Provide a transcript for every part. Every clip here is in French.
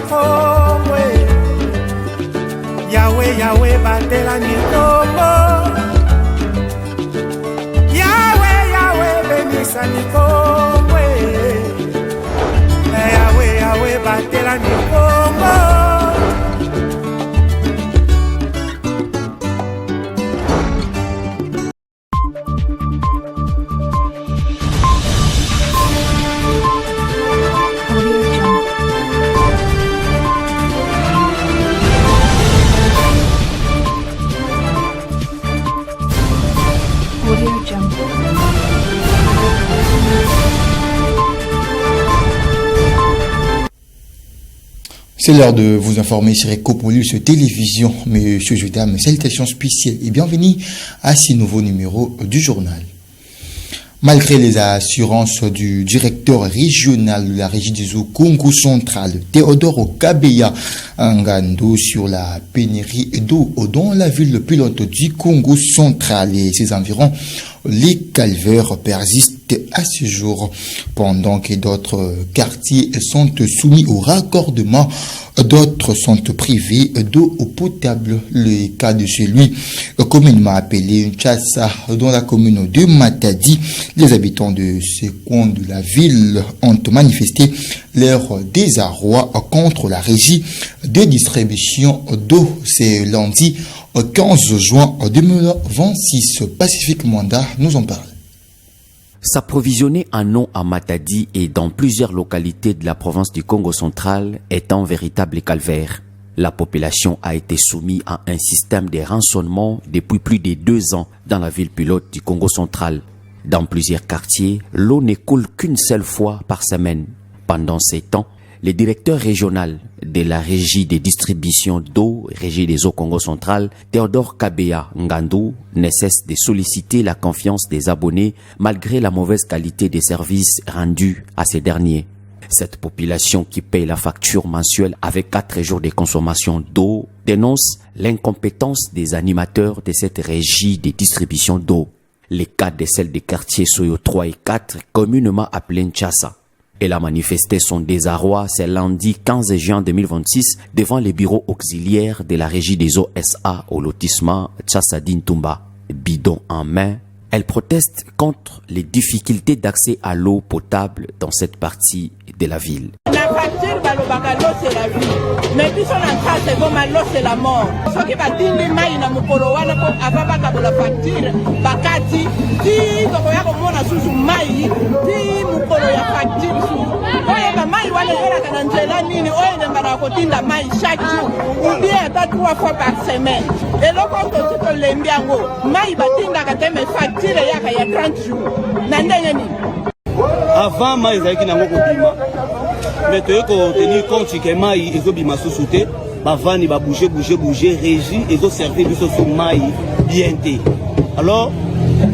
Congo. Yahweh, Yahweh, batela Congo. Yahweh, Yahweh, bénissa Congo. Yahweh, Yahweh, batela Congo. C'est l'heure de vous informer sur Ecopolis Télévision. Messieurs et dames, salutations spéciales et bienvenue à ce nouveau numéro du journal. Malgré les assurances du directeur régional de la régie des eaux Congo central, Théodore Kabeya Ngando, sur la pénurie d'eau dans la ville pilote du Congo central et ses environs, les calvaires persistent à ce jour, pendant que d'autres quartiers sont soumis au raccordement, d'autres sont privés d'eau potable. Le cas de celui communément appelé Nchassa dans la commune de Matadi, les habitants de ce coin de la ville ont manifesté leur désarroi contre la régie de distribution d'eau. C'est lundi 15 juin 2026. Pacifique Mwanda nous en parle. S'approvisionner en eau à Matadi et dans plusieurs localités de la province du Congo central est un véritable calvaire. La population a été soumise à un système de rançonnement depuis plus de 2 ans dans la ville pilote du Congo central. Dans plusieurs quartiers, l'eau ne coule qu'une seule fois par semaine. Pendant ces temps, le directeur régional de la régie de distribution d'eau, régie des eaux Congo central, Théodore Kabeya Ngando, ne cesse de solliciter la confiance des abonnés malgré la mauvaise qualité des services rendus à ces derniers. Cette population qui paye la facture mensuelle avec 4 jours de consommation d'eau dénonce l'incompétence des animateurs de cette régie de distribution d'eau. Les cas de celle des quartiers Soyo 3 et 4, communément appelés Nchassa. Elle a manifesté son désarroi ce lundi 15 juin 2026 devant les bureaux auxiliaires de la régie des eaux SA au lotissement Tchassadine Tumba. Bidon en main, elle proteste contre les difficultés d'accès à l'eau potable dans cette partie de la ville. La facture, l'eau c'est la vie. Mais puis on a c'est comme l'eau c'est la mort. Ce qui va dire les mailles dans mon polo, on a pas la facture. Bakati, dit donc on a comme on a sous maille, dit mon polo ya facture sous. Oye ba maille wale era kanangela nini, oye ndembara kotinda maille chaque jour. Ou bien pas 3 fois par semaine. Et là quand on se lembiango, maille batinda kateme facture ya ka ya 30 jours. Nandenge ni. Avant maille zaki nango kobima. Mais tu as tenu compte que maï et zobima sous-souté, bavani va bouger, régie et zo servir sur maï bien té. Alors,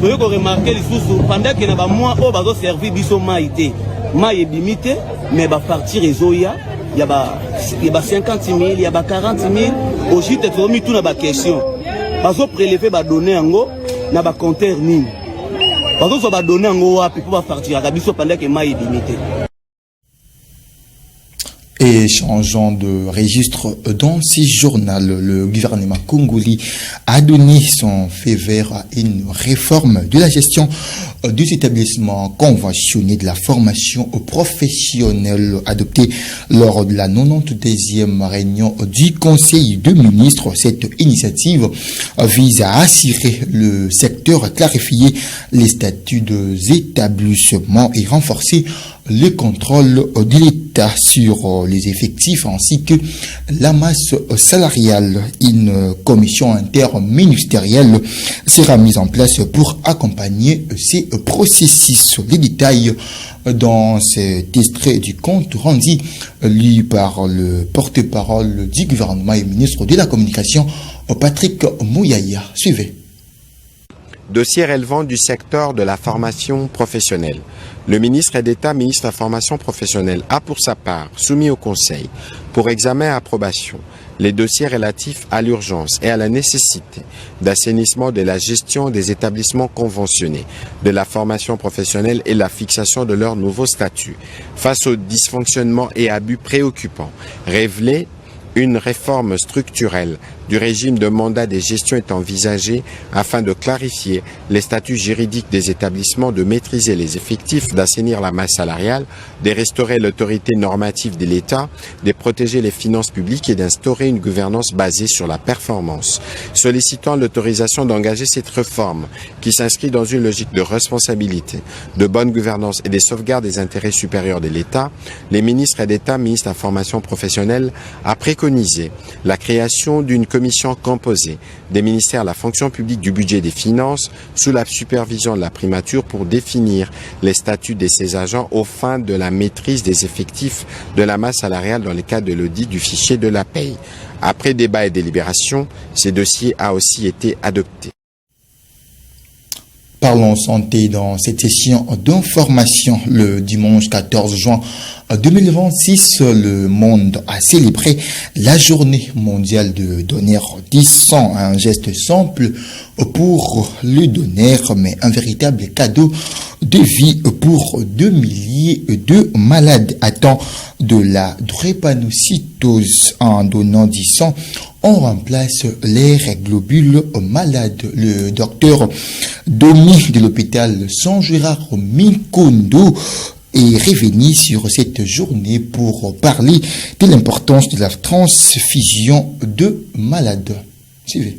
tu as remarqué les sous pendant que na mois au bazo servir biso maï té. Maï est limité, mais va partir les oya, il y a 50 000, il y a 40 000. Aujourd'hui, tu as mis tout na ba question. Bazo prélever ba donner en go na ba compteur ni. Bazo ba donner en go wapi pour partir à biso pendant que maï est limité. Et changeant de registre dans ce journal, le gouvernement congolais a donné son feu vert à une réforme de la gestion des établissements conventionnés de la formation professionnelle adoptée lors de la 92e réunion du Conseil des ministres. Cette initiative vise à assurer le secteur, clarifier les statuts des établissements et renforcer le contrôle de l'État sur les effectifs ainsi que la masse salariale. Une commission interministérielle sera mise en place pour accompagner ces processus. Les détails dans cet extrait du compte rendu lu par le porte-parole du gouvernement et ministre de la Communication, Patrick Mouyaya. Suivez. Dossier relevant du secteur de la formation professionnelle. Le ministre d'État, ministre de la formation professionnelle, a pour sa part soumis au Conseil pour examen et approbation les dossiers relatifs à l'urgence et à la nécessité d'assainissement de la gestion des établissements conventionnés, de la formation professionnelle et la fixation de leur nouveau statut. Face aux dysfonctionnements et abus préoccupants révélés, une réforme structurelle du régime de mandat des gestions est envisagée afin de clarifier les statuts juridiques des établissements, de maîtriser les effectifs, d'assainir la masse salariale, de restaurer l'autorité normative de l'État, de protéger les finances publiques et d'instaurer une gouvernance basée sur la performance. Sollicitant l'autorisation d'engager cette réforme qui s'inscrit dans une logique de responsabilité, de bonne gouvernance et de sauvegarde des intérêts supérieurs de l'État, les ministres d'État, ministres de la formation professionnelle, a préconisé la création d'une commission composée des ministères de la fonction publique, du budget et des finances sous la supervision de la primature pour définir les statuts de ces agents aux fins de la maîtrise des effectifs de la masse salariale dans le cadre de l'audit du fichier de la paye. Après débat et délibération, ce dossier a aussi été adopté. Parlons santé dans cette session d'information. Le dimanche 14 juin 2026, le monde a célébré la journée mondiale de donneur du sang, un geste simple pour le donneur, mais un véritable cadeau de vie pour 2 milliers de malades atteints de la drépanocytose. En donnant du sang, on remplace les globules malades. Le docteur Domi de l'hôpital Saint-Gérard Minkondo est revenu sur cette journée pour parler de l'importance de la transfusion de malades. Suivez.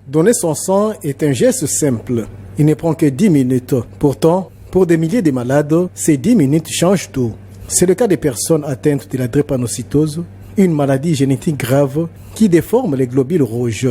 Donner son sang est un geste simple. Il ne prend que 10 minutes. Pourtant, pour des milliers de malades, ces 10 minutes changent tout. C'est le cas des personnes atteintes de la drépanocytose, une maladie génétique grave qui déforme les globules rouges.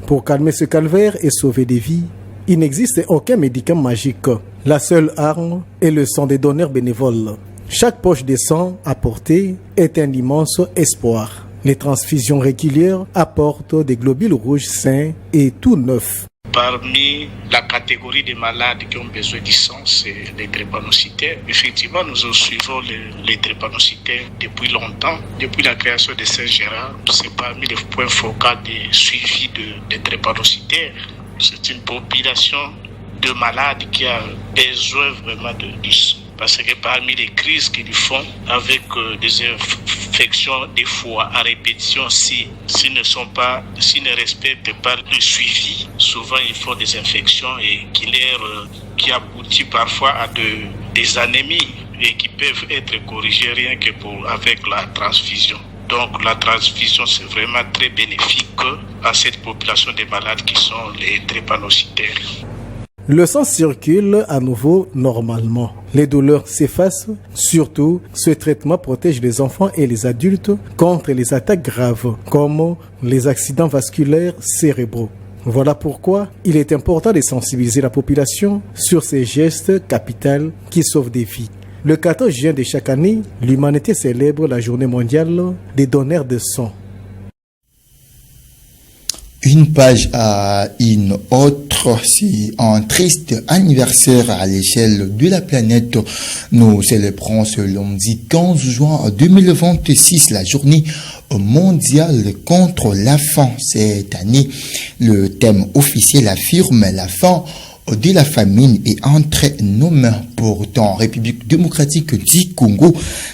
Pour calmer ce calvaire et sauver des vies, il n'existe aucun médicament magique. La seule arme est le sang des donneurs bénévoles. Chaque poche de sang apportée est un immense espoir. Les transfusions régulières apportent des globules rouges sains et tout neufs. Parmi la catégorie des malades qui ont besoin du sang, c'est les drépanocytaires. Effectivement, nous suivons les drépanocytaires depuis longtemps. Depuis la création de Saint-Gérard, c'est parmi les points focaux de suivi des drépanocytaires. C'est une population de malades qui a besoin vraiment du sang. Parce que parmi les crises qu'ils font avec des infections des foies à répétition, s'ils ne respectent pas le suivi, souvent ils font des infections et qui aboutit parfois à des anémies et qui peuvent être corrigées rien que avec la transfusion. Donc la transfusion, c'est vraiment très bénéfique à cette population de malades qui sont les drépanocytaires. Le sang circule à nouveau normalement. Les douleurs s'effacent. Surtout, ce traitement protège les enfants et les adultes contre les attaques graves, comme les accidents vasculaires cérébraux. Voilà pourquoi il est important de sensibiliser la population sur ces gestes capitaux qui sauvent des vies. Le 14 juin de chaque année, l'humanité célèbre la journée mondiale des donneurs de sang. Une page à une autre, c'est un triste anniversaire à l'échelle de la planète. Nous célébrons ce lundi 15 juin 2026 la journée mondiale contre la faim. Cette année, le thème officiel affirme la fin de la famine est entre nos mains. Pourtant, République démocratique du Congo,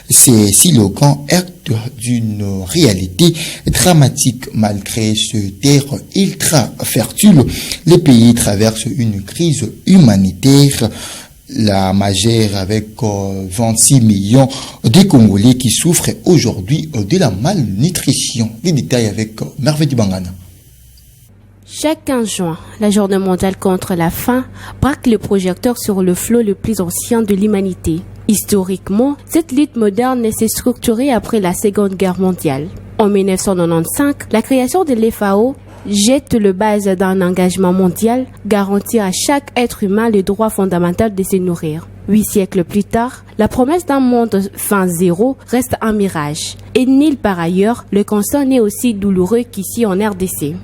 ces slogans actent d'une réalité dramatique. Malgré ce terre ultra fertile, le pays traverse une crise humanitaire, la majeure avec 26 millions de Congolais qui souffrent aujourd'hui de la malnutrition. Les détails avec Merveille Bangana. Chaque 15 juin, la journée mondiale contre la faim braque le projecteur sur le flot le plus ancien de l'humanité. Historiquement, cette lutte moderne s'est structurée après la Seconde Guerre mondiale. En 1995, la création de l'FAO jette le base d'un engagement mondial, garantir à chaque être humain le droit fondamental de se nourrir. 8 siècles plus tard, la promesse d'un monde faim zéro reste un mirage. Et nul par ailleurs, le constat n'est aussi douloureux qu'ici en RDC.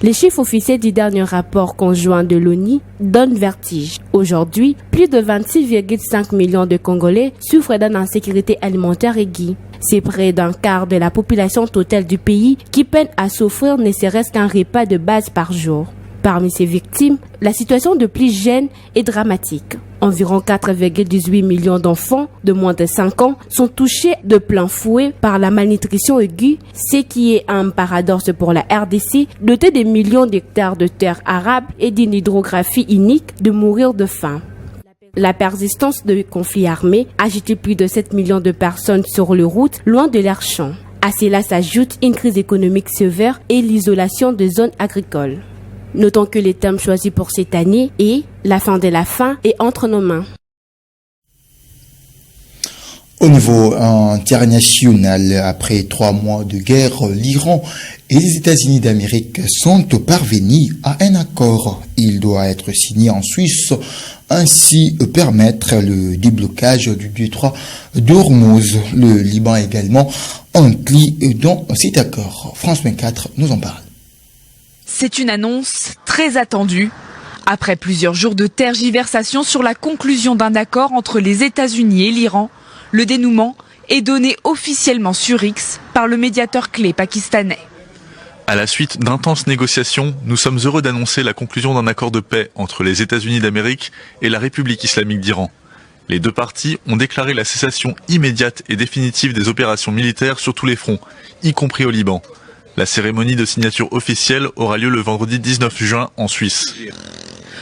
Les chiffres officiels du dernier rapport conjoint de l'ONU donnent vertige. Aujourd'hui, plus de 26,5 millions de Congolais souffrent d'une insécurité alimentaire aiguë. C'est près d'un quart de la population totale du pays qui peine à s'offrir ne serait-ce qu'un repas de base par jour. Parmi ces victimes, la situation de plus jeunes est dramatique. Environ 4,18 millions d'enfants de moins de 5 ans sont touchés de plein fouet par la malnutrition aiguë, ce qui est un paradoxe pour la RDC, dotée de millions d'hectares de terres arables et d'une hydrographie unique, de mourir de faim. La persistance de conflits armés a jeté plus de 7 millions de personnes sur les routes, loin de leurs champs. À cela s'ajoute une crise économique sévère et l'isolation des zones agricoles. Notons que le thème choisi pour cette année est « La fin de la faim est entre nos mains ». Au niveau international, après 3 mois de guerre, l'Iran et les États-Unis d'Amérique sont parvenus à un accord. Il doit être signé en Suisse, ainsi permettre le déblocage du détroit d'Ormuz. Le Liban également inclus dans cet accord. France 24 nous en parle. C'est une annonce très attendue. Après plusieurs jours de tergiversation sur la conclusion d'un accord entre les États-Unis et l'Iran, le dénouement est donné officiellement sur X par le médiateur clé pakistanais. À la suite d'intenses négociations, nous sommes heureux d'annoncer la conclusion d'un accord de paix entre les États-Unis d'Amérique et la République islamique d'Iran. Les deux parties ont déclaré la cessation immédiate et définitive des opérations militaires sur tous les fronts, y compris au Liban. La cérémonie de signature officielle aura lieu le vendredi 19 juin en Suisse.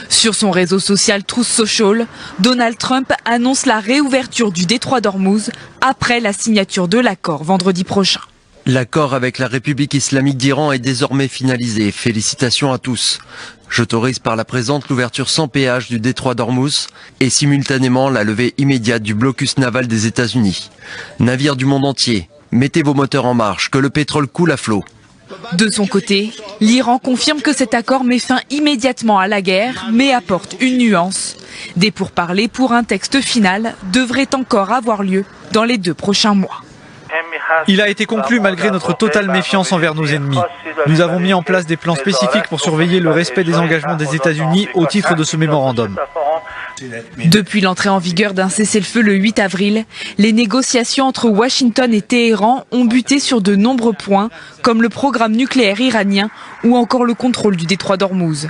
Sur son réseau social Truth Social, Donald Trump annonce la réouverture du détroit d'Ormuz après la signature de l'accord vendredi prochain. L'accord avec la République islamique d'Iran est désormais finalisé. Félicitations à tous. J'autorise par la présente l'ouverture sans péage du détroit d'Ormuz et simultanément la levée immédiate du blocus naval des États-Unis. Navires du monde entier, mettez vos moteurs en marche, que le pétrole coule à flot. De son côté, l'Iran confirme que cet accord met fin immédiatement à la guerre, mais apporte une nuance. Des pourparlers pour un texte final devraient encore avoir lieu dans les 2 prochains mois. Il a été conclu malgré notre totale méfiance envers nos ennemis. Nous avons mis en place des plans spécifiques pour surveiller le respect des engagements des États-Unis au titre de ce mémorandum. Depuis l'entrée en vigueur d'un cessez-le-feu le 8 avril, les négociations entre Washington et Téhéran ont buté sur de nombreux points, comme le programme nucléaire iranien ou encore le contrôle du détroit d'Ormuz.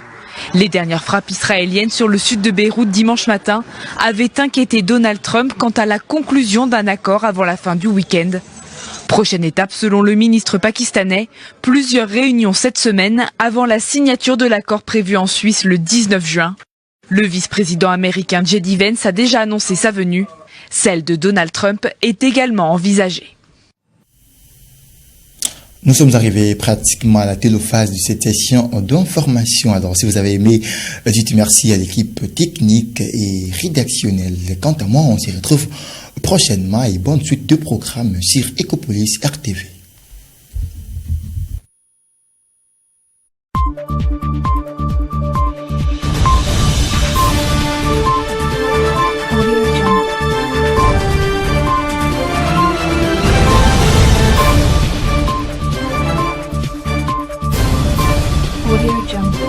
Les dernières frappes israéliennes sur le sud de Beyrouth dimanche matin avaient inquiété Donald Trump quant à la conclusion d'un accord avant la fin du week-end. Prochaine étape selon le ministre pakistanais, plusieurs réunions cette semaine avant la signature de l'accord prévu en Suisse le 19 juin. Le vice-président américain J.D. Vance a déjà annoncé sa venue. Celle de Donald Trump est également envisagée. Nous sommes arrivés pratiquement à la télophase de cette session d'information. Alors, si vous avez aimé, dites merci à l'équipe technique et rédactionnelle. Quant à moi, on se retrouve prochainement et bonne suite de programmes sur Ecopolis RTV. Audio Jungle.